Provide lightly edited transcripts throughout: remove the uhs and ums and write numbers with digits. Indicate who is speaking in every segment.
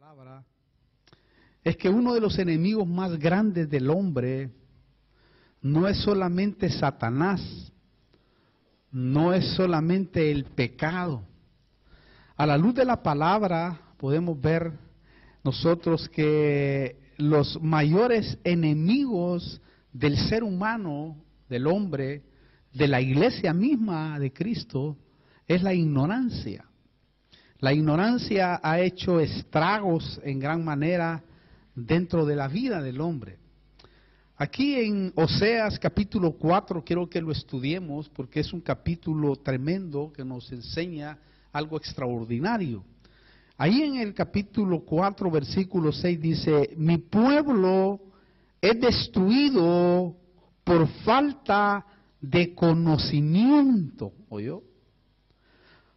Speaker 1: palabra es que uno de los enemigos más grandes del hombre no es solamente Satanás, no es solamente el pecado. A la luz de la palabra podemos ver nosotros que los mayores enemigos del ser humano, del hombre, de la iglesia misma de Cristo, es la ignorancia. La ignorancia ha hecho estragos en gran manera dentro de la vida del hombre. Aquí en Oseas capítulo 4 quiero que lo estudiemos porque es un capítulo tremendo que nos enseña algo extraordinario. Ahí en el capítulo 4 versículo 6 dice: mi pueblo es destruido por falta de conocimiento. ¿Oyó?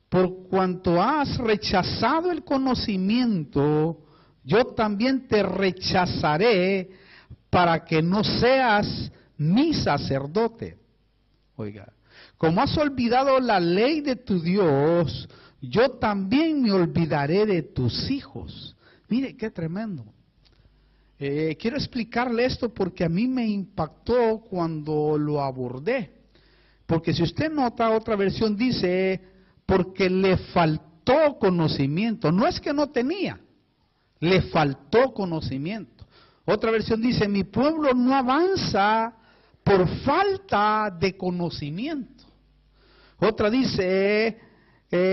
Speaker 1: Por cuanto has rechazado el conocimiento, yo también te rechazaré para que no seas mi sacerdote. Oiga, como has olvidado la ley de tu Dios, yo también me olvidaré de tus hijos. Mire, qué tremendo. Quiero explicarle esto porque a mí me impactó cuando lo abordé. Porque si usted nota, otra versión dice, porque le faltó conocimiento. No es que no tenía, le faltó conocimiento. Otra versión dice, mi pueblo no avanza por falta de conocimiento. Otra dice,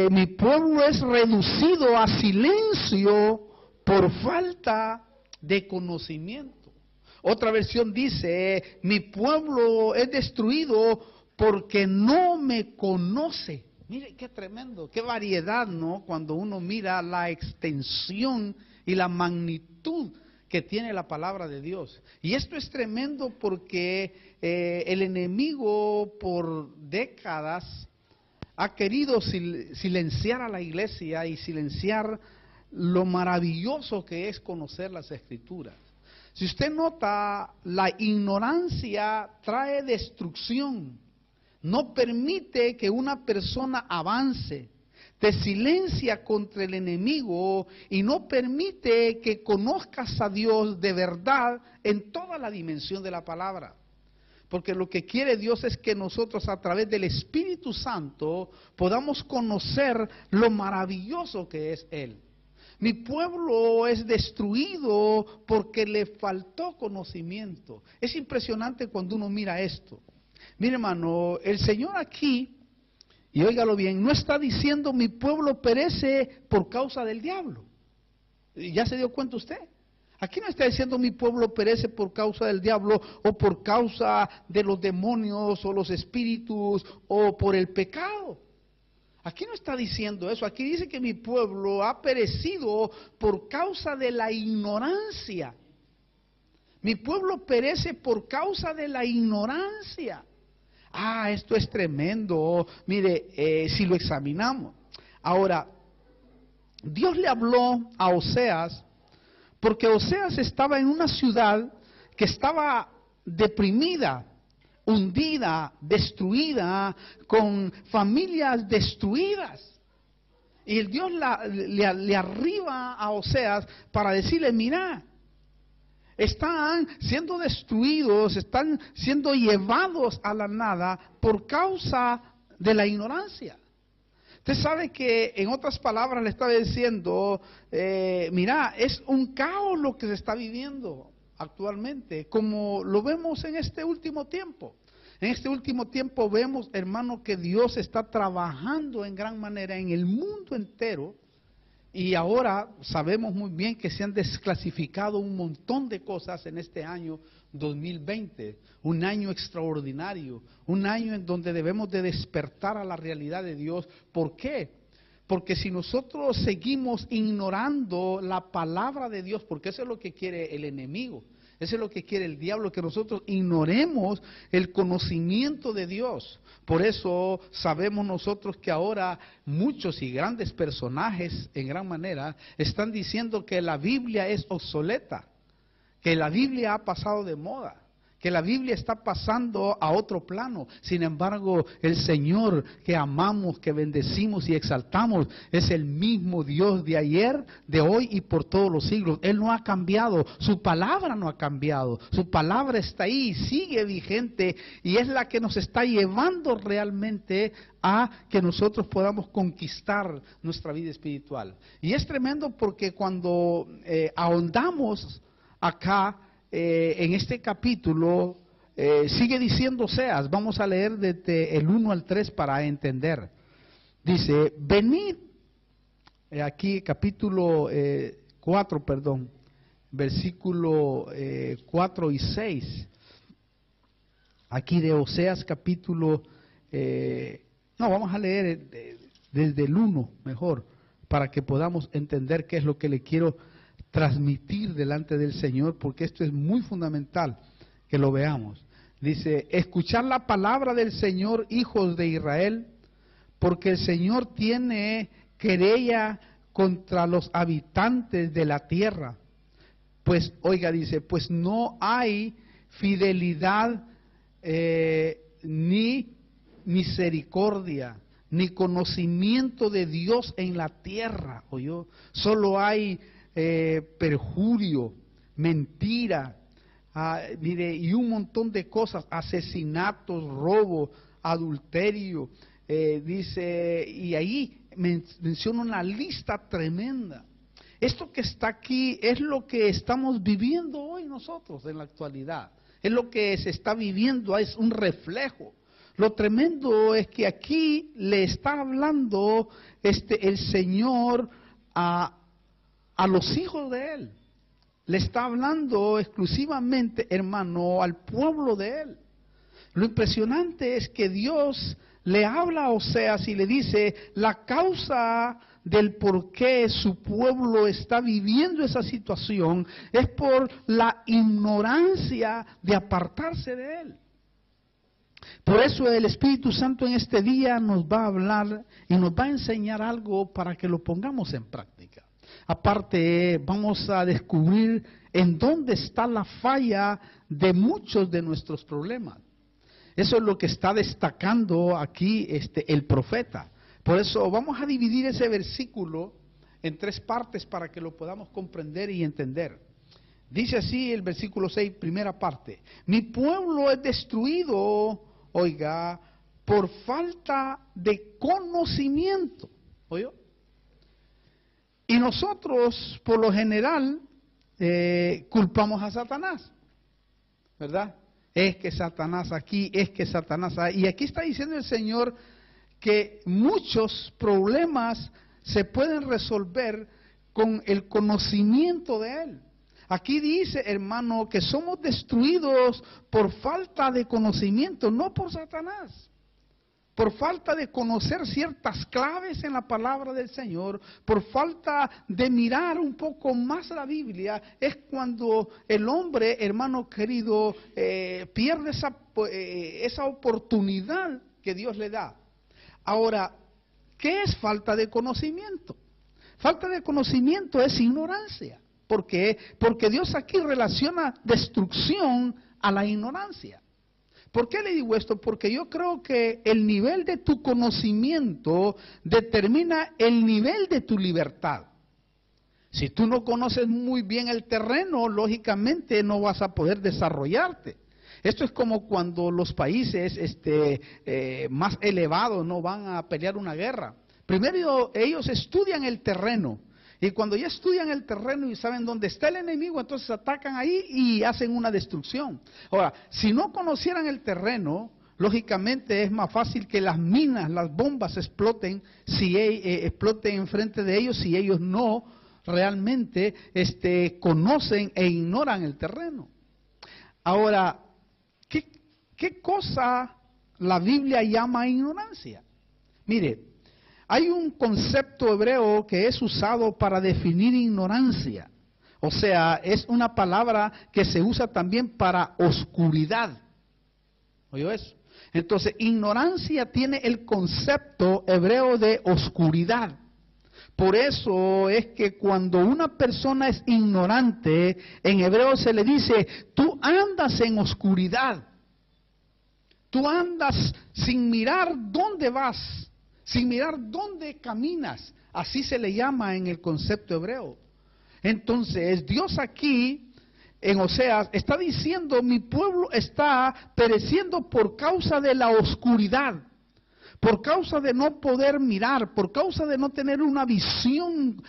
Speaker 1: mi pueblo es reducido a silencio por falta de conocimiento. Otra versión dice, mi pueblo es destruido porque no me conoce. Mire qué tremendo, qué variedad, ¿no? Cuando uno mira la extensión y la magnitud que tiene la palabra de Dios. Y esto es tremendo porque el enemigo por décadas ha querido silenciar a la iglesia y silenciar lo maravilloso que es conocer las Escrituras. Si usted nota, la ignorancia trae destrucción, no permite que una persona avance, te silencia contra el enemigo y no permite que conozcas a Dios de verdad en toda la dimensión de la palabra. Porque lo que quiere Dios es que nosotros a través del Espíritu Santo podamos conocer lo maravilloso que es Él. Mi pueblo es destruido porque le faltó conocimiento. Es impresionante cuando uno mira esto. Mire, hermano, el Señor aquí, y óigalo bien, no está diciendo mi pueblo perece por causa del diablo. ¿Ya se dio cuenta usted? Aquí no está diciendo mi pueblo perece por causa del diablo o por causa de los demonios o los espíritus o por el pecado. Aquí no está diciendo eso, aquí dice que mi pueblo ha perecido por causa de la ignorancia. Mi pueblo perece por causa de la ignorancia. Ah, esto es tremendo. Mire, si lo examinamos. Ahora, Dios le habló a Oseas porque Oseas estaba en una ciudad que estaba deprimida, hundida, destruida, con familias destruidas. Y el Dios le arriba a Oseas para decirle, mira, están siendo destruidos, están siendo llevados a la nada por causa de la ignorancia. Usted sabe que, en otras palabras, le estaba diciendo, mira, es un caos lo que se está viviendo actualmente, como lo vemos en este último tiempo. En este último tiempo vemos, hermano, que Dios está trabajando en gran manera en el mundo entero. Y ahora sabemos muy bien que se han desclasificado un montón de cosas en este año 2020, un año extraordinario, un año en donde debemos de despertar a la realidad de Dios. ¿Por qué? Porque si nosotros seguimos ignorando la palabra de Dios, porque eso es lo que quiere el enemigo, eso es lo que quiere el diablo, que nosotros ignoremos el conocimiento de Dios. Por eso sabemos nosotros que ahora muchos y grandes personajes, en gran manera, están diciendo que la Biblia es obsoleta, que la Biblia ha pasado de moda, que la Biblia está pasando a otro plano. Sin embargo, el Señor que amamos, que bendecimos y exaltamos, es el mismo Dios de ayer, de hoy y por todos los siglos. Él no ha cambiado, su palabra no ha cambiado, su palabra está ahí, sigue vigente y es la que nos está llevando realmente a que nosotros podamos conquistar nuestra vida espiritual. Y es tremendo porque cuando ahondamos acá, en este capítulo sigue diciendo Oseas, vamos a leer desde el 1 al 3 para entender. Dice, venid, aquí capítulo 4, perdón, versículo 4 y 6, aquí de Oseas capítulo, no, vamos a leer desde el 1 mejor, para que podamos entender qué es lo que le quiero transmitir delante del Señor, porque esto es muy fundamental que lo veamos. Dice, escuchad la palabra del Señor, hijos de Israel, porque el Señor tiene querella contra los habitantes de la tierra. Pues, oiga, dice, pues no hay fidelidad ni misericordia, ni conocimiento de Dios en la tierra. ¿Oyó? Solo hay perjurio, mentira, mire, y un montón de cosas, asesinatos, robo, adulterio, dice, y ahí menciona una lista tremenda. Esto que está aquí es lo que estamos viviendo hoy nosotros en la actualidad, es lo que se está viviendo, es un reflejo. Lo tremendo es que aquí le está hablando el Señor a los hijos de Él. Le está hablando exclusivamente, hermano, al pueblo de Él. Lo impresionante es que Dios le habla a Oseas y le dice la causa del por qué su pueblo está viviendo esa situación es por la ignorancia de apartarse de Él. Por eso el Espíritu Santo en este día nos va a hablar y nos va a enseñar algo para que lo pongamos en práctica. Aparte, vamos a descubrir en dónde está la falla de muchos de nuestros problemas. Eso es lo que está destacando aquí el profeta. Por eso vamos a dividir ese versículo en 3 partes para que lo podamos comprender y entender. Dice así el versículo 6, primera parte. Mi pueblo es destruido, oiga, por falta de conocimiento. ¿Oyó? Y nosotros, por lo general, culpamos a Satanás, ¿verdad? Es que Satanás aquí, es que Satanás ahí. Y aquí está diciendo el Señor que muchos problemas se pueden resolver con el conocimiento de Él. Aquí dice, hermano, que somos destruidos por falta de conocimiento, no por Satanás. Por falta de conocer ciertas claves en la palabra del Señor, por falta de mirar un poco más la Biblia, es cuando el hombre, hermano querido, pierde esa oportunidad que Dios le da. Ahora, ¿qué es falta de conocimiento? Falta de conocimiento es ignorancia. ¿Por qué? Porque Dios aquí relaciona destrucción a la ignorancia. ¿Por qué le digo esto? Porque yo creo que el nivel de tu conocimiento determina el nivel de tu libertad. Si tú no conoces muy bien el terreno, lógicamente no vas a poder desarrollarte. Esto es como cuando los países más elevados no van a pelear una guerra. Primero ellos estudian el terreno. Y cuando ya estudian el terreno y saben dónde está el enemigo, entonces atacan ahí y hacen una destrucción. Ahora, si no conocieran el terreno, lógicamente es más fácil que las minas, las bombas exploten enfrente de ellos si ellos no realmente conocen e ignoran el terreno. Ahora, ¿qué cosa la Biblia llama ignorancia? Mire, hay un concepto hebreo que es usado para definir ignorancia. O sea, es una palabra que se usa también para oscuridad. ¿Oyó eso? Entonces, ignorancia tiene el concepto hebreo de oscuridad. Por eso es que cuando una persona es ignorante, en hebreo se le dice, tú andas en oscuridad. Tú andas sin mirar dónde vas, sin mirar dónde caminas. Así se le llama en el concepto hebreo. Entonces, Dios aquí, en Oseas, está diciendo, mi pueblo está pereciendo por causa de la oscuridad, por causa de no poder mirar, por causa de no tener una visión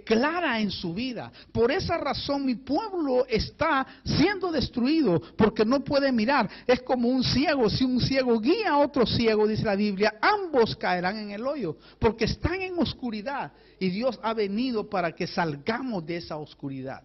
Speaker 1: clara en su vida. Por esa razón mi pueblo está siendo destruido, porque no puede mirar. Es como un ciego, si un ciego guía a otro ciego, dice la Biblia, ambos caerán en el hoyo, porque están en oscuridad. Y Dios ha venido para que salgamos de esa oscuridad.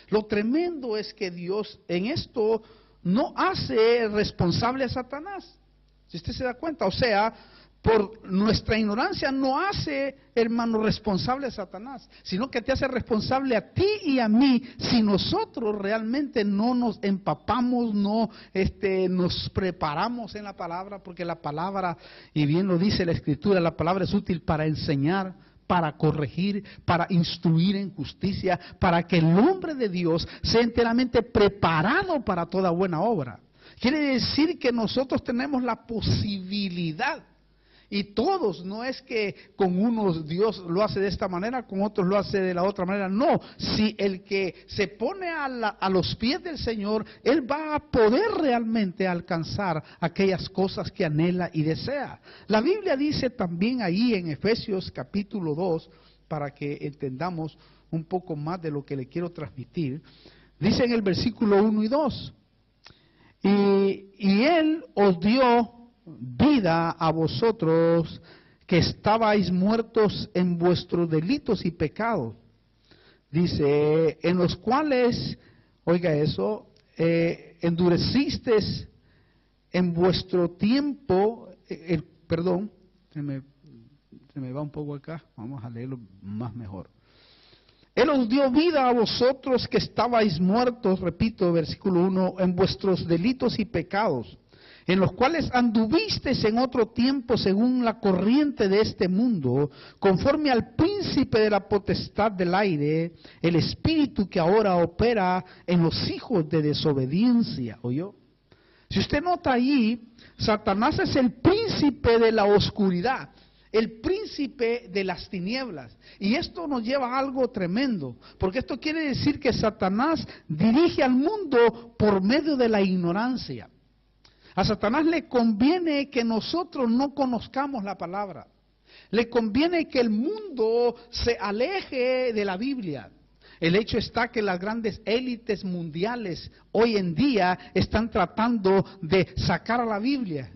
Speaker 1: Lo tremendo es que Dios en esto no hace responsable a Satanás. Si usted se da cuenta, o sea, por nuestra ignorancia no hace, hermano, responsable a Satanás, sino que te hace responsable a ti y a mí si nosotros realmente no nos empapamos, no nos preparamos en la palabra, porque la palabra, y bien lo dice la Escritura, la palabra es útil para enseñar, para corregir, para instruir en justicia, para que el hombre de Dios sea enteramente preparado para toda buena obra. Quiere decir que nosotros tenemos la posibilidad, y todos, no es que con unos Dios lo hace de esta manera, con otros lo hace de la otra manera, no. Si el que se pone a los pies del Señor, él va a poder realmente alcanzar aquellas cosas que anhela y desea. La Biblia dice también ahí en Efesios capítulo 2, para que entendamos un poco más de lo que le quiero transmitir, dice en el versículo 1 y 2, y Él os dio vida a vosotros que estabais muertos en vuestros delitos y pecados. Dice, en los cuales, oiga eso, endurecisteis en vuestro tiempo, perdón, se me va un poco acá, vamos a leerlo más mejor. Él os dio vida a vosotros que estabais muertos, repito, versículo 1, en vuestros delitos y pecados, en los cuales anduvisteis en otro tiempo según la corriente de este mundo, conforme al príncipe de la potestad del aire, el espíritu que ahora opera en los hijos de desobediencia. ¿Oyó? Si usted nota allí, Satanás es el príncipe de la oscuridad, el príncipe de las tinieblas. Y esto nos lleva a algo tremendo, porque esto quiere decir que Satanás dirige al mundo por medio de la ignorancia. A Satanás le conviene que nosotros no conozcamos la palabra. Le conviene que el mundo se aleje de la Biblia. El hecho está que las grandes élites mundiales hoy en día están tratando de sacar a la Biblia.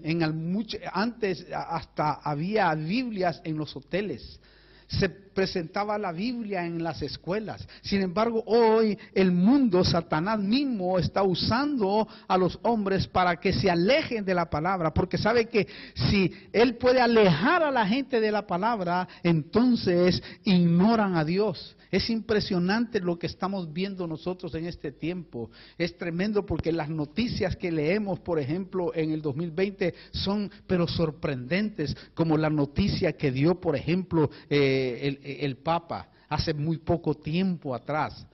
Speaker 1: Antes hasta había Biblias en los hoteles. Se presentaba la Biblia en las escuelas. Sin embargo, hoy el mundo, Satanás mismo, está usando a los hombres para que se alejen de la palabra, porque sabe que si él puede alejar a la gente de la palabra, entonces ignoran a Dios. Es impresionante lo que estamos viendo nosotros en este tiempo. Es tremendo porque las noticias que leemos, por ejemplo, en el 2020 son pero sorprendentes, como la noticia que dio, por ejemplo, el Papa hace muy poco tiempo atrás.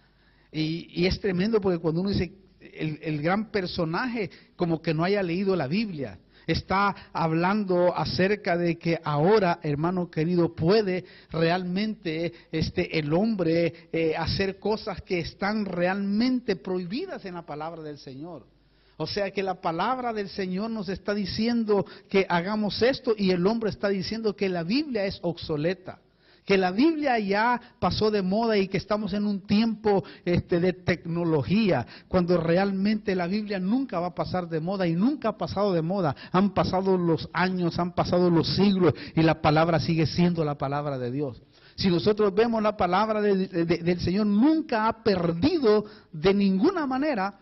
Speaker 1: Y es tremendo porque cuando uno dice el gran personaje, como que no haya leído la Biblia. Está hablando acerca de que ahora, hermano querido, puede realmente el hombre hacer cosas que están realmente prohibidas en la palabra del Señor. O sea que la palabra del Señor nos está diciendo que hagamos esto y el hombre está diciendo que la Biblia es obsoleta, que la Biblia ya pasó de moda y que estamos en un tiempo de tecnología, cuando realmente la Biblia nunca va a pasar de moda y nunca ha pasado de moda. Han pasado los años, han pasado los siglos y la palabra sigue siendo la palabra de Dios. Si nosotros vemos la palabra del Señor, nunca ha perdido de ninguna manera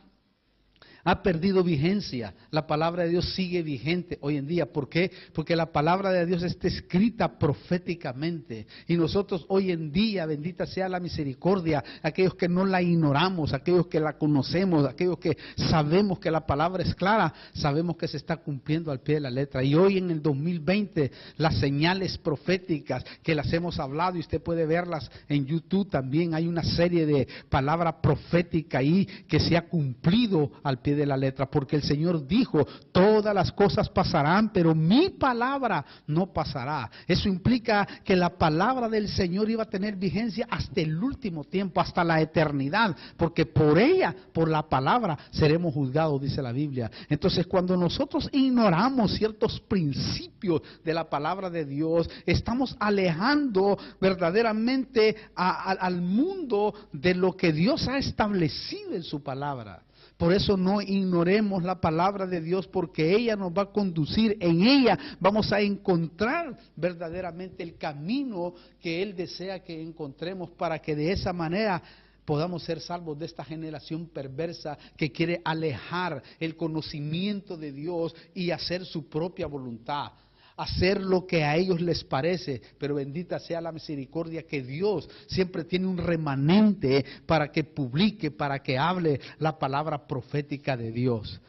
Speaker 1: Ha perdido vigencia. La palabra de Dios sigue vigente hoy en día. ¿Por qué? Porque la palabra de Dios está escrita proféticamente. Y nosotros hoy en día, bendita sea la misericordia, aquellos que no la ignoramos, aquellos que la conocemos, aquellos que sabemos que la palabra es clara, sabemos que se está cumpliendo al pie de la letra. Y hoy en el 2020, las señales proféticas que las hemos hablado, y usted puede verlas en YouTube también, hay una serie de palabra profética ahí que se ha cumplido al pie de la letra, porque el Señor dijo, todas las cosas pasarán, pero mi palabra no pasará. Eso implica que la palabra del Señor iba a tener vigencia hasta el último tiempo, hasta la eternidad, porque por ella, por la palabra, seremos juzgados, dice la Biblia. Entonces, cuando nosotros ignoramos ciertos principios de la palabra de Dios, estamos alejando verdaderamente al mundo de lo que Dios ha establecido en su palabra. Por eso no ignoremos la palabra de Dios, porque ella nos va a conducir, en ella vamos a encontrar verdaderamente el camino que Él desea que encontremos, para que de esa manera podamos ser salvos de esta generación perversa que quiere alejar el conocimiento de Dios y hacer su propia voluntad, hacer lo que a ellos les parece. Pero bendita sea la misericordia, que Dios siempre tiene un remanente para que publique, para que hable la palabra profética de Dios.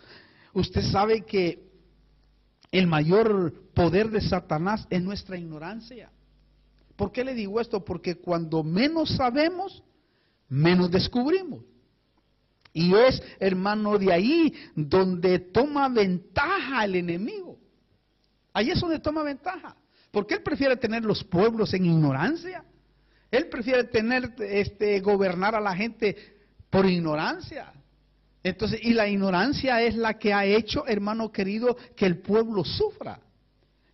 Speaker 1: Usted sabe que el mayor poder de Satanás es nuestra ignorancia. ¿Por qué le digo esto? Porque cuando menos sabemos, menos descubrimos. Y es, hermano, de ahí donde toma ventaja el enemigo. Ahí es donde toma ventaja, porque él prefiere tener los pueblos en ignorancia. Él prefiere gobernar a la gente por ignorancia. Entonces, y la ignorancia es la que ha hecho, hermano querido, que el pueblo sufra,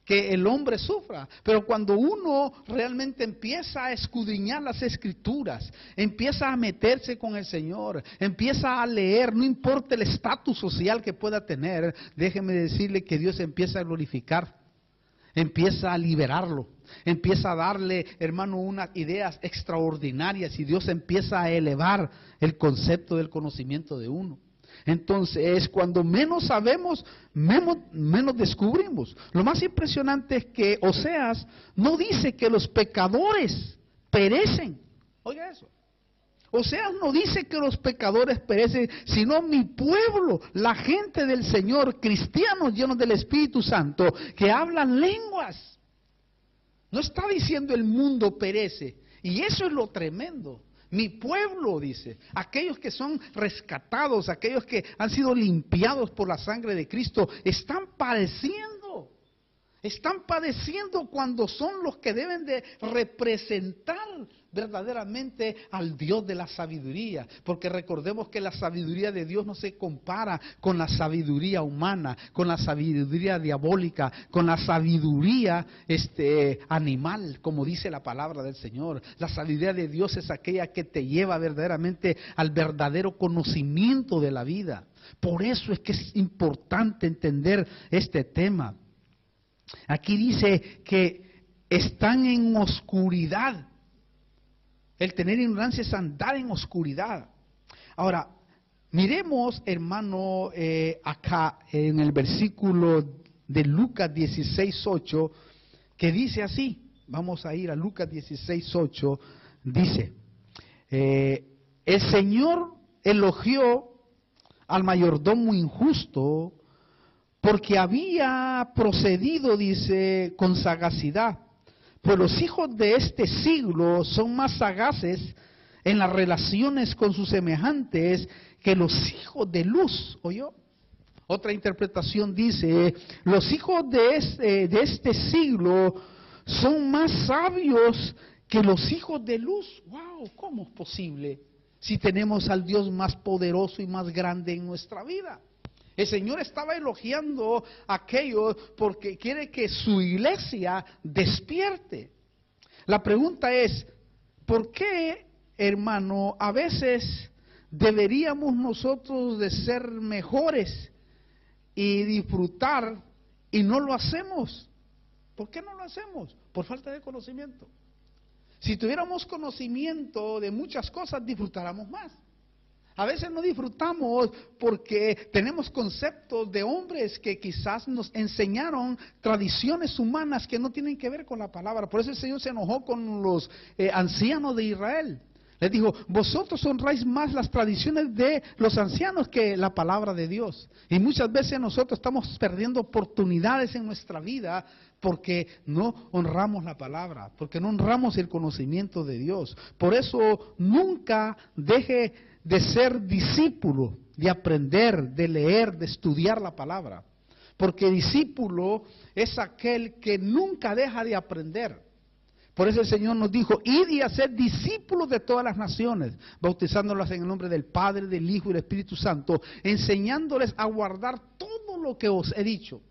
Speaker 1: que el hombre sufra. Pero cuando uno realmente empieza a escudriñar las Escrituras, empieza a meterse con el Señor, empieza a leer, no importa el estatus social que pueda tener, déjeme decirle que Dios empieza a glorificar, empieza a liberarlo, empieza a darle, hermano, unas ideas extraordinarias, y Dios empieza a elevar el concepto del conocimiento de uno. Entonces, cuando menos sabemos, menos descubrimos. Lo más impresionante es que Oseas no dice que los pecadores perecen. Oiga eso. Oseas no dice que los pecadores perecen, sino mi pueblo, la gente del Señor, cristianos llenos del Espíritu Santo, que hablan lenguas. No está diciendo el mundo perece. Y eso es lo tremendo. Mi pueblo, dice, aquellos que son rescatados, aquellos que han sido limpiados por la sangre de Cristo, están padeciendo cuando son los que deben de representar verdaderamente al Dios de la sabiduría, porque recordemos que la sabiduría de Dios no se compara con la sabiduría humana, con la sabiduría diabólica, con la sabiduría animal, como dice la palabra del Señor. La sabiduría de Dios es aquella que te lleva verdaderamente al verdadero conocimiento de la vida. Por eso es que es importante entender este tema. Aquí dice que están en oscuridad. El tener ignorancia es andar en oscuridad. Ahora, miremos, hermano, acá en el versículo de Lucas 16:8, que dice así. Vamos a ir a Lucas 16:8. Dice, el Señor elogió al mayordomo injusto porque había procedido, dice, con sagacidad. Pues los hijos de este siglo son más sagaces en las relaciones con sus semejantes que los hijos de luz. ¿Oyó? Otra interpretación dice, los hijos de este siglo son más sabios que los hijos de luz. ¡Wow! ¿Cómo es posible si tenemos al Dios más poderoso y más grande en nuestra vida? El Señor estaba elogiando a aquellos porque quiere que su iglesia despierte. La pregunta es, ¿por qué, hermano, a veces deberíamos nosotros de ser mejores y disfrutar y no lo hacemos? ¿Por qué no lo hacemos? Por falta de conocimiento. Si tuviéramos conocimiento de muchas cosas, disfrutáramos más. A veces no disfrutamos porque tenemos conceptos de hombres que quizás nos enseñaron tradiciones humanas que no tienen que ver con la palabra. Por eso el Señor se enojó con los ancianos de Israel. Les dijo, vosotros honráis más las tradiciones de los ancianos que la palabra de Dios. Y muchas veces nosotros estamos perdiendo oportunidades en nuestra vida porque no honramos la palabra, porque no honramos el conocimiento de Dios. Por eso nunca deje de ser discípulo, de aprender, de leer, de estudiar la palabra. Porque discípulo es aquel que nunca deja de aprender. Por eso el Señor nos dijo, id y haced discípulos de todas las naciones, bautizándolos en el nombre del Padre, del Hijo y del Espíritu Santo, enseñándoles a guardar todo lo que os he dicho.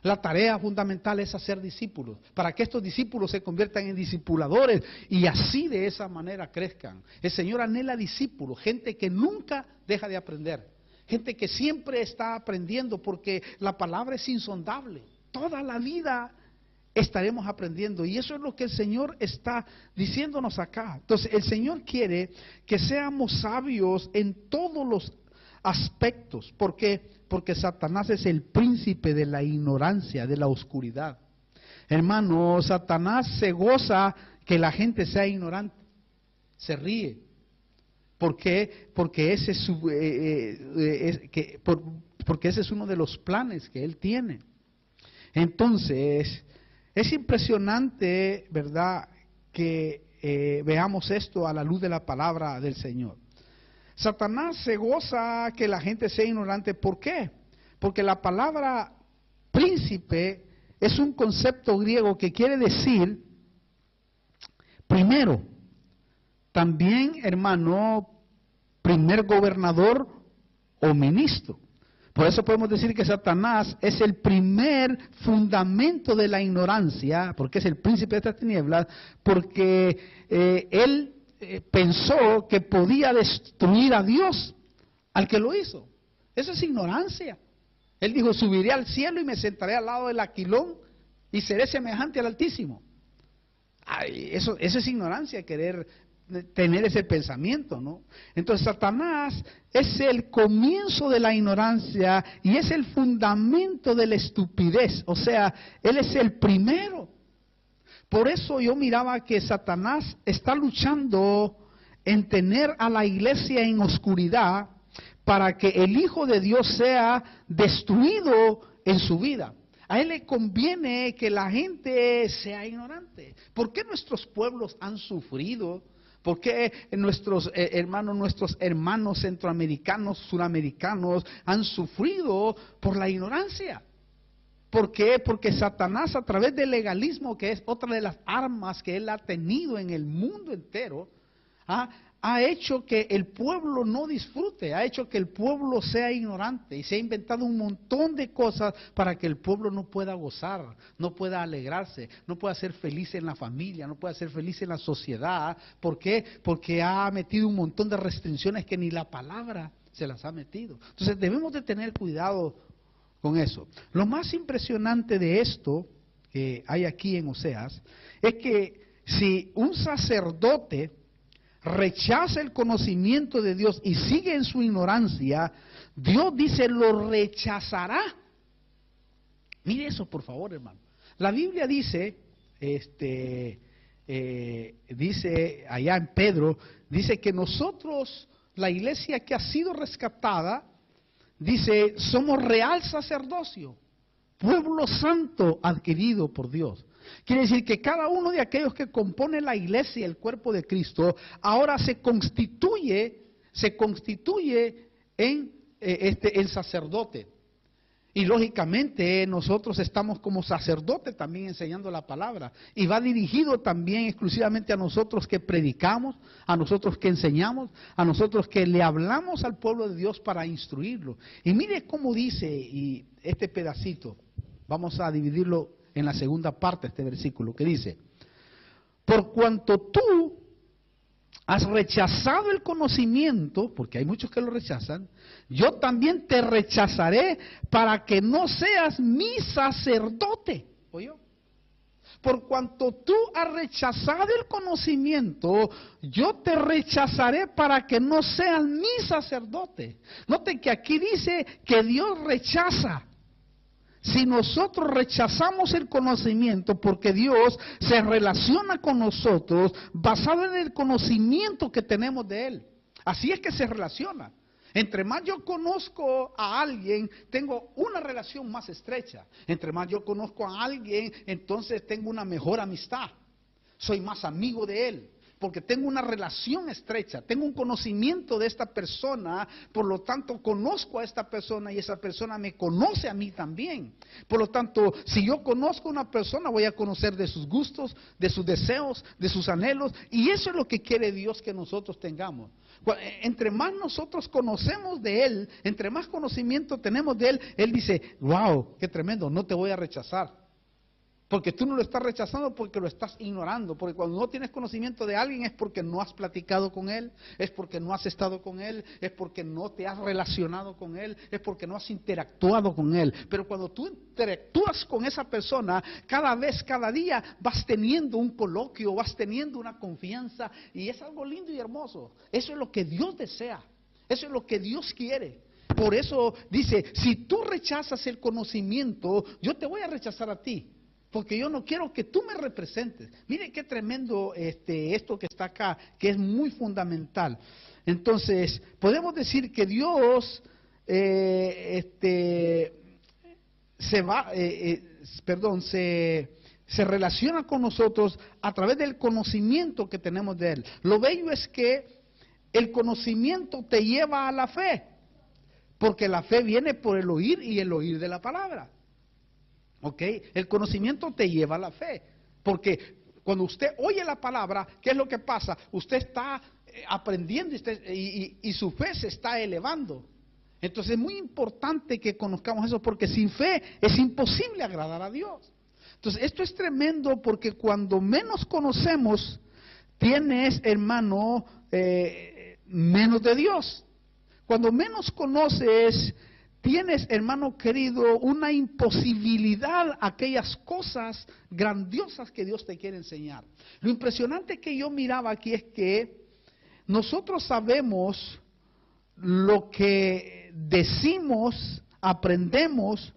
Speaker 1: La tarea fundamental es hacer discípulos, para que estos discípulos se conviertan en discipuladores y así de esa manera crezcan. El Señor anhela discípulos, gente que nunca deja de aprender, gente que siempre está aprendiendo porque la palabra es insondable. Toda la vida estaremos aprendiendo y eso es lo que el Señor está diciéndonos acá. Entonces el Señor quiere que seamos sabios en todos los aspectos. ¿Por qué? Porque Satanás es el príncipe de la ignorancia, de la oscuridad. Hermano, Satanás se goza que la gente sea ignorante, se ríe. ¿Por qué? Porque ese es uno de los planes que él tiene. Entonces, es impresionante, ¿verdad?, que veamos esto a la luz de la palabra del Señor. Satanás se goza que la gente sea ignorante. ¿Por qué? Porque la palabra príncipe es un concepto griego que quiere decir, primero, también, hermano, primer gobernador o ministro. Por eso podemos decir que Satanás es el primer fundamento de la ignorancia, porque es el príncipe de estas tinieblas, porque él pensó que podía destruir a Dios al que lo hizo. Eso es ignorancia. Él dijo, subiré al cielo y me sentaré al lado del aquilón y seré semejante al Altísimo. Ay, eso es ignorancia, querer tener ese pensamiento, ¿no? Entonces Satanás es el comienzo de la ignorancia y es el fundamento de la estupidez. O sea, él es el primero. Por eso yo miraba que Satanás está luchando en tener a la iglesia en oscuridad para que el Hijo de Dios sea destruido en su vida. A él le conviene que la gente sea ignorante. ¿Por qué nuestros pueblos han sufrido? ¿Por qué nuestros hermanos centroamericanos, suramericanos han sufrido por la ignorancia? ¿Por qué? Porque Satanás, a través del legalismo, que es otra de las armas que él ha tenido en el mundo entero, ha hecho que el pueblo no disfrute, ha hecho que el pueblo sea ignorante y se ha inventado un montón de cosas para que el pueblo no pueda gozar, no pueda alegrarse, no pueda ser feliz en la familia, no pueda ser feliz en la sociedad. ¿Por qué? Porque ha metido un montón de restricciones que ni la palabra se las ha metido. Entonces debemos de tener cuidado con eso. Lo más impresionante de esto que hay aquí en Oseas es que si un sacerdote rechaza el conocimiento de Dios y sigue en su ignorancia, Dios dice lo rechazará. Mire eso, por favor, hermano. La Biblia dice, dice allá en Pedro, dice que nosotros, la iglesia que ha sido rescatada, dice, somos real sacerdocio, pueblo santo adquirido por Dios. Quiere decir que cada uno de aquellos que compone la iglesia, el cuerpo de Cristo, ahora se constituye en el sacerdote. Y lógicamente nosotros estamos como sacerdotes también enseñando la palabra. Y va dirigido también exclusivamente a nosotros que predicamos, a nosotros que enseñamos, a nosotros que le hablamos al pueblo de Dios para instruirlo. Y mire cómo dice y este pedacito, vamos a dividirlo en la segunda parte de este versículo, que dice, por cuanto tú has rechazado el conocimiento, porque hay muchos que lo rechazan, yo también te rechazaré para que no seas mi sacerdote. ¿Oyó? Por cuanto tú has rechazado el conocimiento, yo te rechazaré para que no seas mi sacerdote. Noten que aquí dice que Dios rechaza. Si nosotros rechazamos el conocimiento, porque Dios se relaciona con nosotros basado en el conocimiento que tenemos de Él. Así es que se relaciona. Entre más yo conozco a alguien, tengo una relación más estrecha. Entre más yo conozco a alguien, entonces tengo una mejor amistad. Soy más amigo de él, porque tengo una relación estrecha, tengo un conocimiento de esta persona, por lo tanto conozco a esta persona y esa persona me conoce a mí también. Por lo tanto, si yo conozco a una persona, voy a conocer de sus gustos, de sus deseos, de sus anhelos, y eso es lo que quiere Dios que nosotros tengamos. Entre más nosotros conocemos de Él, entre más conocimiento tenemos de Él, Él dice, wow, qué tremendo, no te voy a rechazar. Porque tú no lo estás rechazando porque lo estás ignorando. Porque cuando no tienes conocimiento de alguien es porque no has platicado con él, es porque no has estado con él, es porque no te has relacionado con él, es porque no has interactuado con él. Pero cuando tú interactúas con esa persona, cada vez, cada día vas teniendo un coloquio, vas teniendo una confianza y es algo lindo y hermoso. Eso es lo que Dios desea, eso es lo que Dios quiere. Por eso dice, si tú rechazas el conocimiento, yo te voy a rechazar a ti. Porque yo no quiero que tú me representes. Mire qué tremendo esto que está acá, que es muy fundamental. Entonces, podemos decir que Dios se relaciona con nosotros a través del conocimiento que tenemos de Él. Lo bello es que el conocimiento te lleva a la fe, porque la fe viene por el oír y el oír de la palabra. ¿Ok? El conocimiento te lleva a la fe, porque cuando usted oye la palabra, ¿qué es lo que pasa? Usted está aprendiendo y su fe se está elevando. Entonces es muy importante que conozcamos eso, porque sin fe es imposible agradar a Dios. Entonces esto es tremendo, porque cuando menos conocemos, tienes, hermano, menos de Dios. Cuando menos conoces, tienes, hermano querido, una imposibilidad a aquellas cosas grandiosas que Dios te quiere enseñar. Lo impresionante que yo miraba aquí es que nosotros sabemos lo que decimos, aprendemos.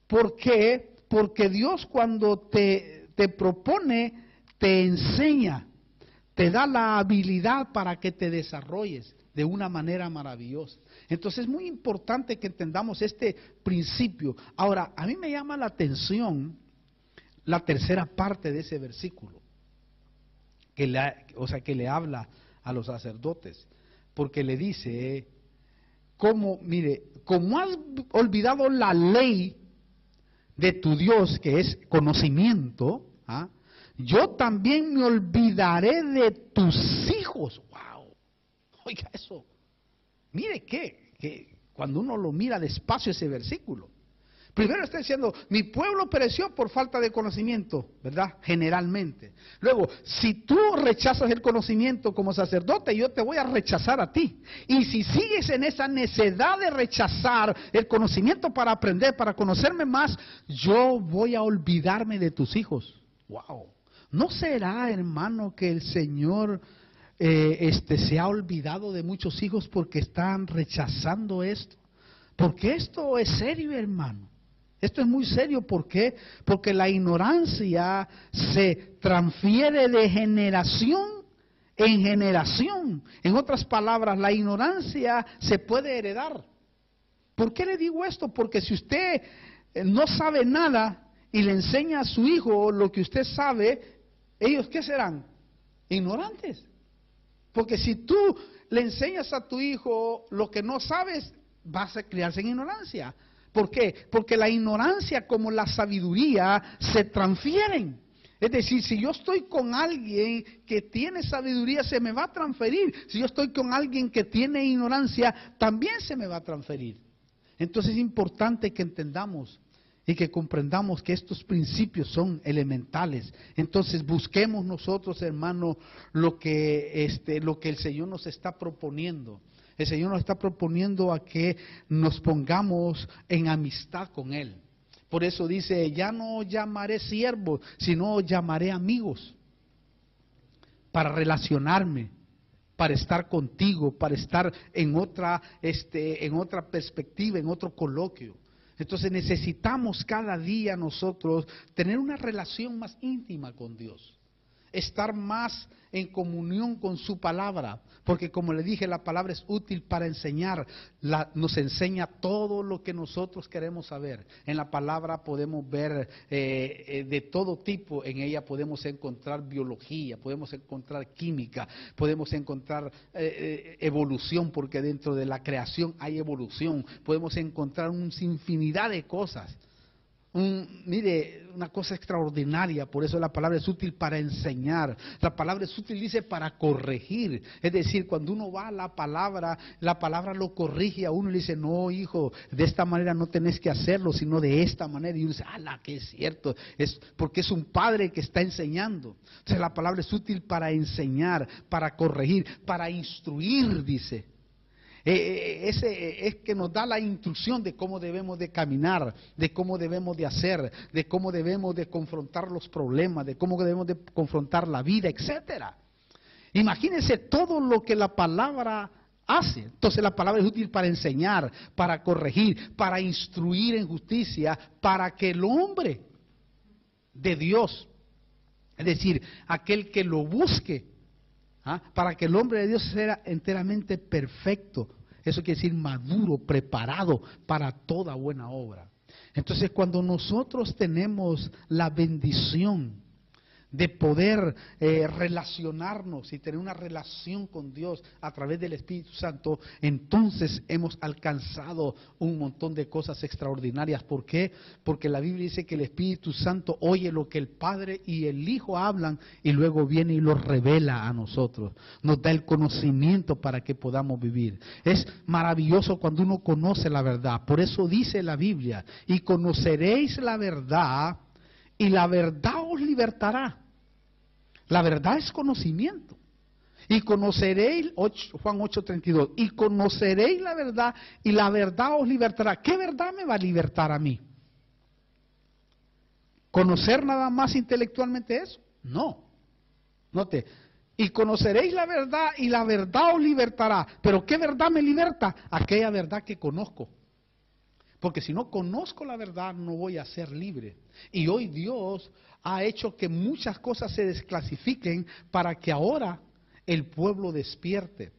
Speaker 1: ¿Por qué? Porque Dios cuando te propone, te enseña, te da la habilidad para que te desarrolles de una manera maravillosa. Entonces es muy importante que entendamos este principio. Ahora, a mí me llama la atención la tercera parte de ese versículo, que le habla a los sacerdotes, porque le dice, como has olvidado la ley de tu Dios, que es conocimiento, yo también me olvidaré de tus hijos. Wow, oiga eso. Mire que cuando uno lo mira despacio ese versículo, primero está diciendo, mi pueblo pereció por falta de conocimiento, ¿verdad? Generalmente. Luego, si tú rechazas el conocimiento como sacerdote, yo te voy a rechazar a ti. Y si sigues en esa necedad de rechazar el conocimiento para aprender, para conocerme más, yo voy a olvidarme de tus hijos. Wow. ¿No será, hermano, que el Señor se ha olvidado de muchos hijos porque están rechazando esto? Porque esto es serio, hermano. Esto es muy serio. ¿Por qué? Porque la ignorancia se transfiere de generación en generación. En otras palabras, la ignorancia se puede heredar. ¿Por qué le digo esto? Porque si usted no sabe nada y le enseña a su hijo lo que usted sabe, ellos ¿qué serán? Ignorantes. Porque si tú le enseñas a tu hijo lo que no sabes, vas a criarse en ignorancia. ¿Por qué? Porque la ignorancia como la sabiduría se transfieren. Es decir, si yo estoy con alguien que tiene sabiduría, se me va a transferir. Si yo estoy con alguien que tiene ignorancia, también se me va a transferir. Entonces es importante que entendamos y que comprendamos que estos principios son elementales. Entonces busquemos nosotros, hermano, lo que el Señor nos está proponiendo. El Señor nos está proponiendo a que nos pongamos en amistad con Él. Por eso dice, ya no llamaré siervos, sino llamaré amigos, para relacionarme, para estar contigo, para estar en otra perspectiva, en otro coloquio. Entonces necesitamos cada día nosotros tener una relación más íntima con Dios, estar más en comunión con su palabra, porque como le dije, la palabra es útil para enseñar, nos enseña todo lo que nosotros queremos saber. En la palabra podemos ver de todo tipo, en ella podemos encontrar biología, podemos encontrar química, podemos encontrar evolución, porque dentro de la creación hay evolución, podemos encontrar una infinidad de cosas. Mire, una cosa extraordinaria. Por eso la palabra es útil para enseñar, la palabra es útil, dice, para corregir. Es decir, cuando uno va a la palabra lo corrige a uno y le dice, no, hijo, de esta manera no tenés que hacerlo, sino de esta manera. Y uno dice, ¡ala, que es cierto! Es porque es un padre que está enseñando. Entonces la palabra es útil para enseñar, para corregir, para instruir, dice. Ese es que nos da la instrucción de cómo debemos de caminar, de cómo debemos de hacer, de cómo debemos de confrontar los problemas, de cómo debemos de confrontar la vida, etcétera. Imagínense todo lo que la palabra hace. Entonces la palabra es útil para enseñar, para corregir, para instruir en justicia, para que el hombre de Dios, es decir, aquel que lo busque, para que el hombre de Dios sea enteramente perfecto. Eso quiere decir maduro, preparado para toda buena obra. Entonces, cuando nosotros tenemos la bendición de poder relacionarnos y tener una relación con Dios a través del Espíritu Santo, entonces hemos alcanzado un montón de cosas extraordinarias. ¿Por qué? Porque la Biblia dice que el Espíritu Santo oye lo que el Padre y el Hijo hablan y luego viene y lo revela a nosotros. Nos da el conocimiento para que podamos vivir. Es maravilloso cuando uno conoce la verdad. Por eso dice la Biblia, y conoceréis la verdad y la verdad os libertará. La verdad es conocimiento. Y conoceréis, Juan 8:32, y conoceréis la verdad y la verdad os libertará. ¿Qué verdad me va a libertar a mí? ¿Conocer nada más intelectualmente eso? No. Note, y conoceréis la verdad y la verdad os libertará. ¿Pero qué verdad me liberta? Aquella verdad que conozco. Porque si no conozco la verdad, no voy a ser libre. Y hoy Dios ha hecho que muchas cosas se desclasifiquen para que ahora el pueblo despierte.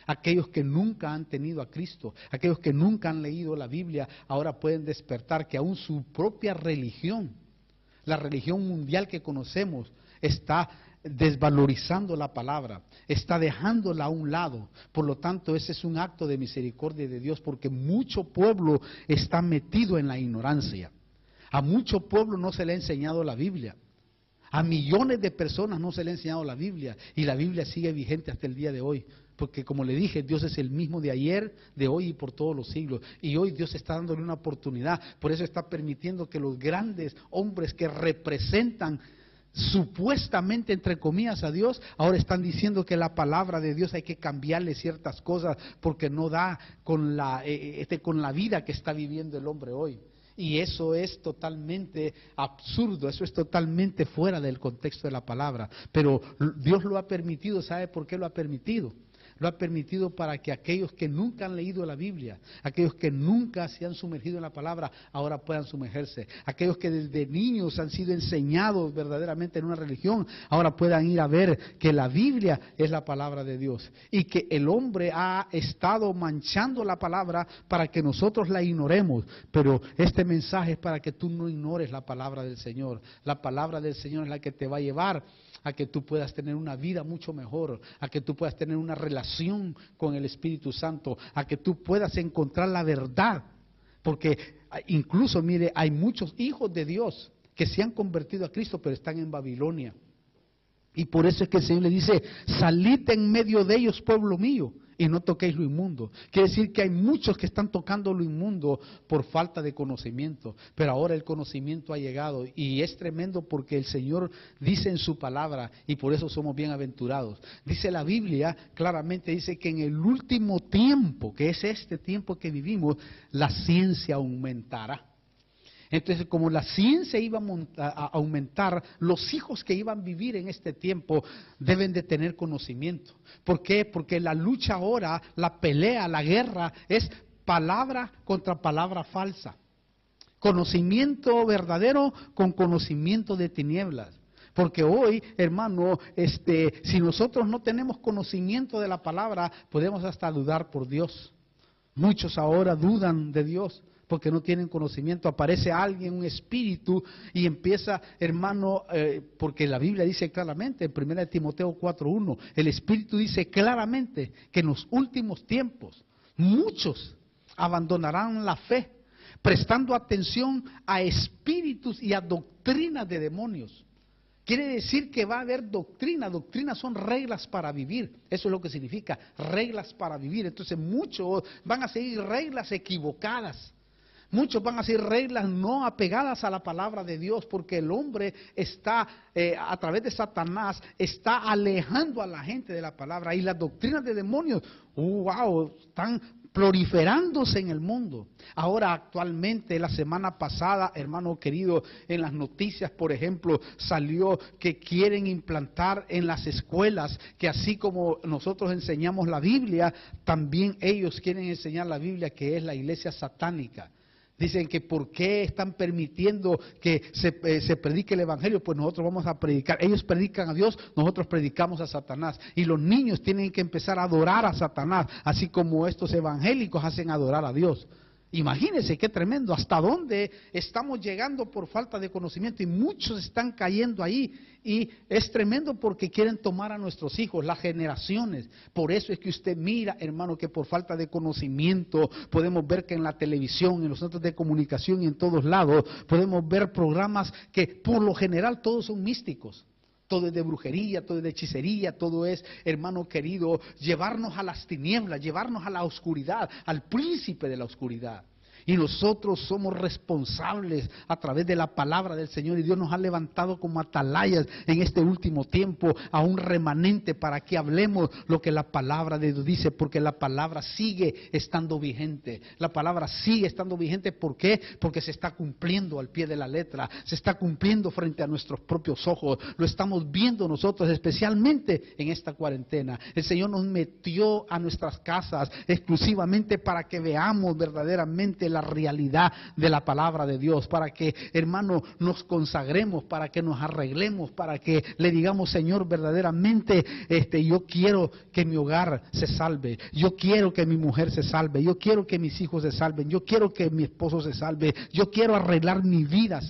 Speaker 1: Aquellos que nunca han tenido a Cristo, aquellos que nunca han leído la Biblia, ahora pueden despertar que aún su propia religión, la religión mundial que conocemos, está desvalorizando la palabra, está dejándola a un lado. Por lo tanto, ese es un acto de misericordia de Dios, porque mucho pueblo está metido en la ignorancia. A mucho pueblo no se le ha enseñado la Biblia. A millones de personas no se le ha enseñado la Biblia, y la Biblia sigue vigente hasta el día de hoy. Porque como le dije, Dios es el mismo de ayer, de hoy y por todos los siglos. Y hoy Dios está dándole una oportunidad. Por eso está permitiendo que los grandes hombres que representan supuestamente, entre comillas, a Dios, ahora están diciendo que la palabra de Dios hay que cambiarle ciertas cosas porque no da con la vida que está viviendo el hombre hoy. Y eso es totalmente absurdo, eso es totalmente fuera del contexto de la palabra. Pero Dios lo ha permitido. ¿Sabe por qué lo ha permitido? Lo ha permitido para que aquellos que nunca han leído la Biblia, aquellos que nunca se han sumergido en la palabra, ahora puedan sumergerse. Aquellos que desde niños han sido enseñados verdaderamente en una religión, ahora puedan ir a ver que la Biblia es la palabra de Dios. Y que el hombre ha estado manchando la palabra para que nosotros la ignoremos. Pero este mensaje es para que tú no ignores la palabra del Señor. La palabra del Señor es la que te va a llevar a que tú puedas tener una vida mucho mejor, a que tú puedas tener una relación con el Espíritu Santo, a que tú puedas encontrar la verdad. Porque incluso, mire, hay muchos hijos de Dios que se han convertido a Cristo, pero están en Babilonia. Y por eso es que el Señor le dice, salid en medio de ellos, pueblo mío, y no toquéis lo inmundo. Quiere decir que hay muchos que están tocando lo inmundo por falta de conocimiento, pero ahora el conocimiento ha llegado, y es tremendo porque el Señor dice en su palabra, y por eso somos bienaventurados. Dice la Biblia, claramente dice que en el último tiempo, que es este tiempo que vivimos, la ciencia aumentará. Entonces, como la ciencia iba a aumentar, los hijos que iban a vivir en este tiempo deben de tener conocimiento. ¿Por qué? Porque la lucha ahora, la pelea, la guerra es palabra contra palabra falsa. Conocimiento verdadero con conocimiento de tinieblas. Porque hoy, hermano, si nosotros no tenemos conocimiento de la palabra, podemos hasta dudar por Dios. Muchos ahora dudan de Dios porque no tienen conocimiento. Aparece alguien, un espíritu, y empieza, hermano, porque la Biblia dice claramente, en 1 Timoteo 4:1, el espíritu dice claramente que en los últimos tiempos muchos abandonarán la fe, prestando atención a espíritus y a doctrinas de demonios. Quiere decir que va a haber doctrina. Doctrinas son reglas para vivir. Eso es lo que significa, reglas para vivir. Entonces muchos van a seguir reglas equivocadas. Muchos van a seguir reglas no apegadas a la palabra de Dios, porque el hombre está, a través de Satanás, está alejando a la gente de la palabra. Y las doctrinas de demonios, wow, están proliferándose en el mundo. Ahora actualmente, la semana pasada, hermano querido, en las noticias, por ejemplo, salió que quieren implantar en las escuelas, que así como nosotros enseñamos la Biblia, también ellos quieren enseñar la Biblia, que es la iglesia satánica. Dicen que ¿por qué están permitiendo que se predique el evangelio? Pues nosotros vamos a predicar. Ellos predican a Dios, nosotros predicamos a Satanás. Y los niños tienen que empezar a adorar a Satanás, así como estos evangélicos hacen adorar a Dios. Imagínense qué tremendo, hasta dónde estamos llegando por falta de conocimiento, y muchos están cayendo ahí, y es tremendo porque quieren tomar a nuestros hijos, las generaciones. Por eso es que usted mira, hermano, que por falta de conocimiento podemos ver que en la televisión, en los centros de comunicación y en todos lados podemos ver programas que por lo general todos son místicos. Todo es de brujería, todo es de hechicería, todo es, hermano querido, llevarnos a las tinieblas, llevarnos a la oscuridad, al príncipe de la oscuridad. Y nosotros somos responsables a través de la palabra del Señor, y Dios nos ha levantado como atalayas en este último tiempo a un remanente para que hablemos lo que la palabra de Dios dice, porque la palabra sigue estando vigente. La palabra sigue estando vigente, ¿por qué? Porque se está cumpliendo al pie de la letra, se está cumpliendo frente a nuestros propios ojos, lo estamos viendo nosotros, especialmente en esta cuarentena. El Señor nos metió a nuestras casas exclusivamente para que veamos verdaderamente la realidad de la palabra de Dios, para que, hermano, nos consagremos, para que nos arreglemos, para que le digamos: Señor, verdaderamente yo quiero que mi hogar se salve, yo quiero que mi mujer se salve, yo quiero que mis hijos se salven, yo quiero que mi esposo se salve, yo quiero arreglar mi vida.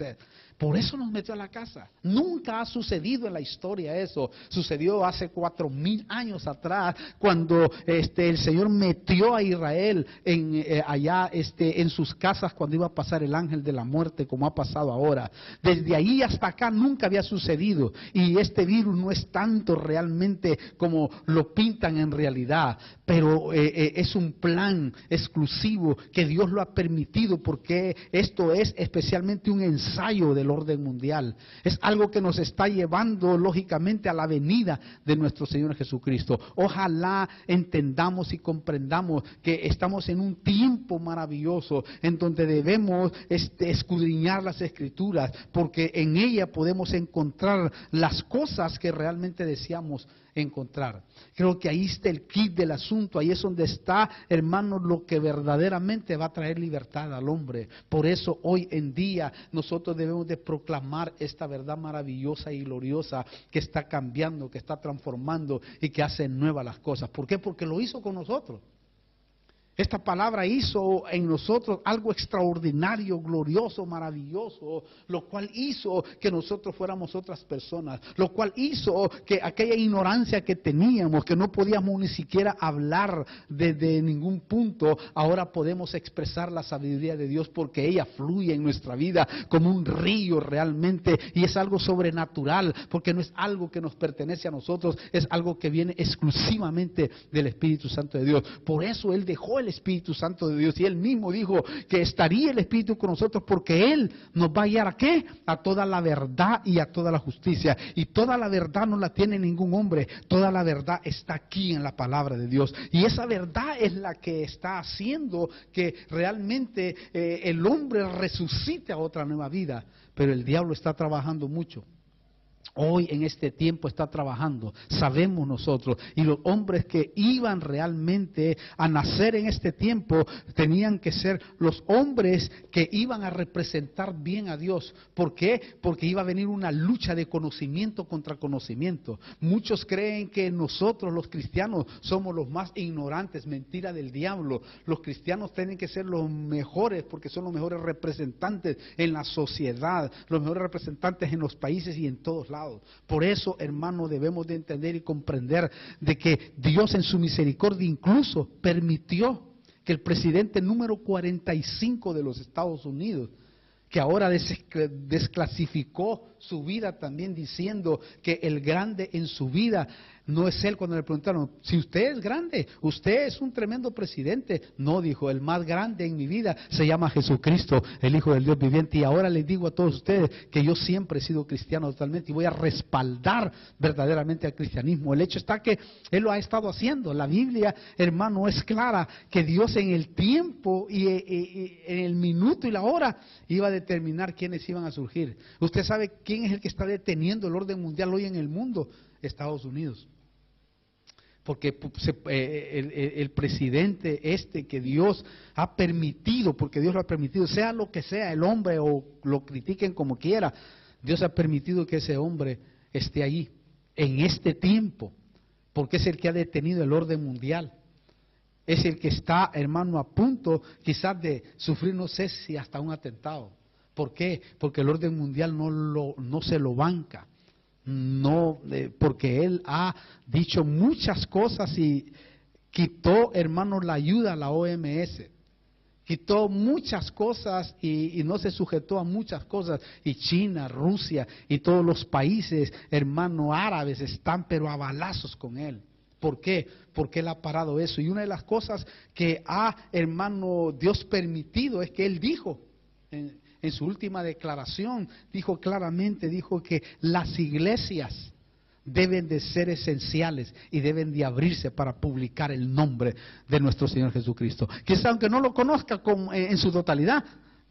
Speaker 1: Por eso nos metió a la casa. Nunca ha sucedido en la historia eso. Sucedió hace 4000 años atrás, cuando el Señor metió a Israel allá en sus casas, cuando iba a pasar el ángel de la muerte, como ha pasado ahora. Desde ahí hasta acá nunca había sucedido. Y este virus no es tanto realmente como lo pintan en realidad, pero es un plan exclusivo que Dios lo ha permitido, porque esto es especialmente un ensayo del orden mundial. Es algo que nos está llevando lógicamente a la venida de nuestro Señor Jesucristo. Ojalá entendamos y comprendamos que estamos en un tiempo maravilloso en donde debemos escudriñar las Escrituras, porque en ella podemos encontrar las cosas que realmente deseamos encontrar. Creo que ahí está el kit del asunto, ahí es donde está, hermanos, lo que verdaderamente va a traer libertad al hombre. Por eso hoy en día nosotros debemos de proclamar esta verdad maravillosa y gloriosa que está cambiando, que está transformando y que hace nuevas las cosas. ¿Por qué? Porque lo hizo con nosotros. Esta palabra hizo en nosotros algo extraordinario, glorioso, maravilloso, lo cual hizo que nosotros fuéramos otras personas, lo cual hizo que aquella ignorancia que teníamos, que no podíamos ni siquiera hablar desde ningún punto, ahora podemos expresar la sabiduría de Dios, porque ella fluye en nuestra vida como un río realmente, y es algo sobrenatural, porque no es algo que nos pertenece a nosotros, es algo que viene exclusivamente del Espíritu Santo de Dios. Por eso Él dejó el el Espíritu Santo de Dios. Y Él mismo dijo que estaría el Espíritu con nosotros porque Él nos va a guiar ¿a qué? A toda la verdad y a toda la justicia. Y toda la verdad no la tiene ningún hombre. Toda la verdad está aquí en la palabra de Dios. Y esa verdad es la que está haciendo que realmente el hombre resucite a otra nueva vida. Pero el diablo está trabajando mucho. Hoy en este tiempo está trabajando, sabemos nosotros, y los hombres que iban realmente a nacer en este tiempo tenían que ser los hombres que iban a representar bien a Dios. ¿Por qué? Porque iba a venir una lucha de conocimiento contra conocimiento. Muchos creen que nosotros los cristianos somos los más ignorantes, mentira del diablo. Los cristianos tienen que ser los mejores porque son los mejores representantes en la sociedad, los mejores representantes en los países y en todos lados. Por eso, hermano, debemos de entender y comprender de que Dios en su misericordia incluso permitió que el presidente número 45 de los Estados Unidos, que ahora desclasificó su vida también diciendo que el grande en su vida no es él. Cuando le preguntaron, si usted es grande, usted es un tremendo presidente. No, dijo, el más grande en mi vida se llama Jesucristo, el Hijo del Dios viviente. Y ahora les digo a todos ustedes que yo siempre he sido cristiano totalmente y voy a respaldar verdaderamente al cristianismo. El hecho está que él lo ha estado haciendo. La Biblia, hermano, es clara que Dios en el tiempo y en el minuto y la hora iba a determinar quiénes iban a surgir. Usted sabe quién es el que está deteniendo el orden mundial hoy en el mundo. Estados Unidos. Porque el presidente que Dios ha permitido, porque Dios lo ha permitido, sea lo que sea el hombre o lo critiquen como quiera, Dios ha permitido que ese hombre esté allí en este tiempo, porque es el que ha detenido el orden mundial. Es el que está, hermano, a punto quizás de sufrir, no sé si hasta un atentado. ¿Por qué? Porque el orden mundial no se lo banca. No, porque él ha dicho muchas cosas y quitó, hermanos, la ayuda a la OMS. Quitó muchas cosas y no se sujetó a muchas cosas. Y China, Rusia y todos los países, hermanos, árabes están pero a balazos con él. ¿Por qué? Porque él ha parado eso. Y una de las cosas que ha, hermano, Dios permitido es que él dijo en su última declaración, dijo claramente, dijo que las iglesias deben de ser esenciales y deben de abrirse para publicar el nombre de nuestro Señor Jesucristo. Quizás aunque no lo conozca en su totalidad,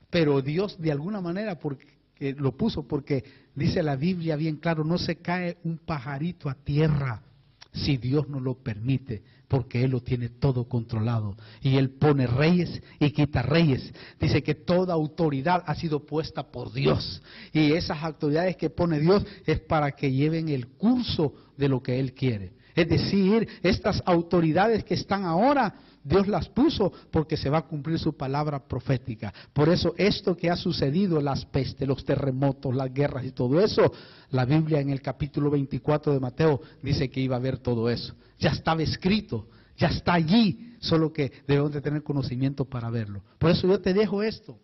Speaker 1: pero Dios de alguna manera porque lo puso, porque dice la Biblia bien claro, no se cae un pajarito a tierra si Dios no lo permite, porque Él lo tiene todo controlado. Y Él pone reyes y quita reyes. Dice que toda autoridad ha sido puesta por Dios. Y esas autoridades que pone Dios es para que lleven el curso de lo que Él quiere. Es decir, estas autoridades que están ahora, Dios las puso porque se va a cumplir su palabra profética. Por eso esto que ha sucedido, las pestes, los terremotos, las guerras y todo eso, la Biblia en el capítulo 24 de Mateo dice que iba a haber todo eso. Ya estaba escrito, ya está allí, solo que debemos de tener conocimiento para verlo. Por eso yo te dejo esto,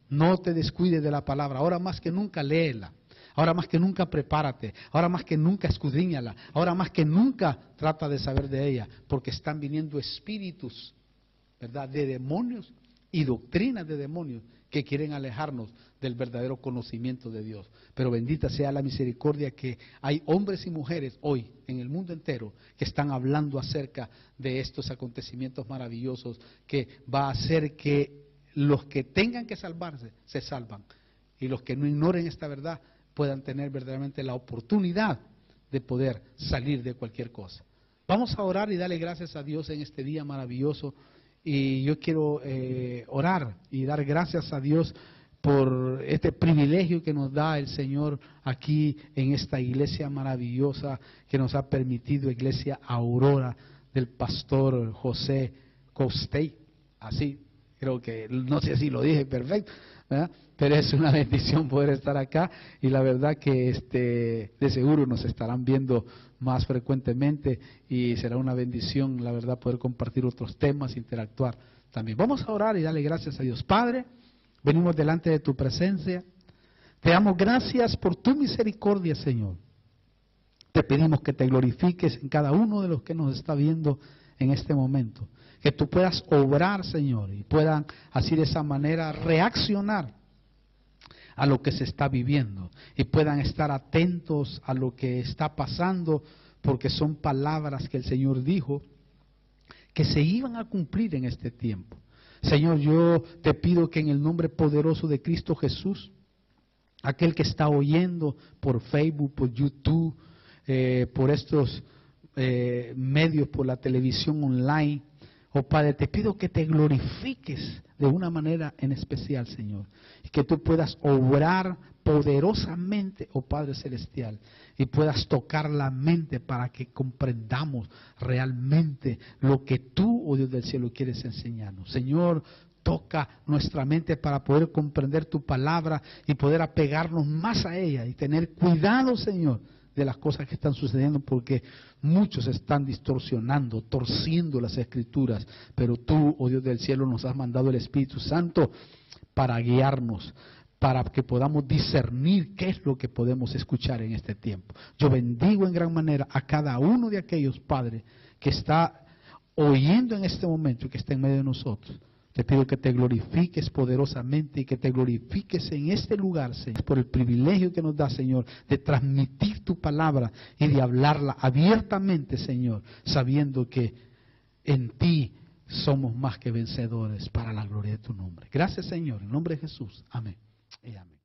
Speaker 1: no te descuides de la palabra, ahora más que nunca léela. Ahora más que nunca prepárate, ahora más que nunca escudriñala, ahora más que nunca trata de saber de ella, porque están viniendo espíritus, ¿verdad?, de demonios y doctrinas de demonios que quieren alejarnos del verdadero conocimiento de Dios. Pero bendita sea la misericordia que hay hombres y mujeres hoy en el mundo entero que están hablando acerca de estos acontecimientos maravillosos que va a hacer que los que tengan que salvarse se salvan y los que no ignoren esta verdad puedan tener verdaderamente la oportunidad de poder salir de cualquier cosa. Vamos a orar y darle gracias a Dios en este día maravilloso. Y yo quiero orar y dar gracias a Dios por este privilegio que nos da el Señor aquí en esta iglesia maravillosa que nos ha permitido, Iglesia Aurora del pastor José Costey. Así, creo que, no sé si lo dije perfecto, ¿verdad? Pero es una bendición poder estar acá y la verdad que de seguro nos estarán viendo más frecuentemente y será una bendición, la verdad, poder compartir otros temas, interactuar también. Vamos a orar y darle gracias a Dios. Padre, venimos delante de tu presencia, te damos gracias por tu misericordia, Señor. Te pedimos que te glorifiques en cada uno de los que nos está viendo en este momento. Que tú puedas obrar, Señor, y puedan así de esa manera reaccionar a lo que se está viviendo y puedan estar atentos a lo que está pasando, porque son palabras que el Señor dijo que se iban a cumplir en este tiempo. Señor, yo te pido que en el nombre poderoso de Cristo Jesús, aquel que está oyendo por Facebook, por YouTube, por estos medios, por la televisión online, oh Padre, te pido que te glorifiques de una manera en especial, Señor, y que tú puedas obrar poderosamente, oh Padre Celestial, y puedas tocar la mente para que comprendamos realmente lo que tú, oh Dios del cielo, quieres enseñarnos. Señor, toca nuestra mente para poder comprender tu palabra y poder apegarnos más a ella y tener cuidado, Señor, de las cosas que están sucediendo, porque muchos están distorsionando, torciendo las escrituras, pero tú, oh Dios del cielo, nos has mandado el Espíritu Santo para guiarnos, para que podamos discernir qué es lo que podemos escuchar en este tiempo. Yo bendigo en gran manera a cada uno de aquellos, Padre, que está oyendo en este momento y que está en medio de nosotros. Te pido que te glorifiques poderosamente y que te glorifiques en este lugar, Señor, por el privilegio que nos da, Señor, de transmitir tu palabra y de hablarla abiertamente, Señor, sabiendo que en ti somos más que vencedores para la gloria de tu nombre. Gracias, Señor, en nombre de Jesús. Amén y amén.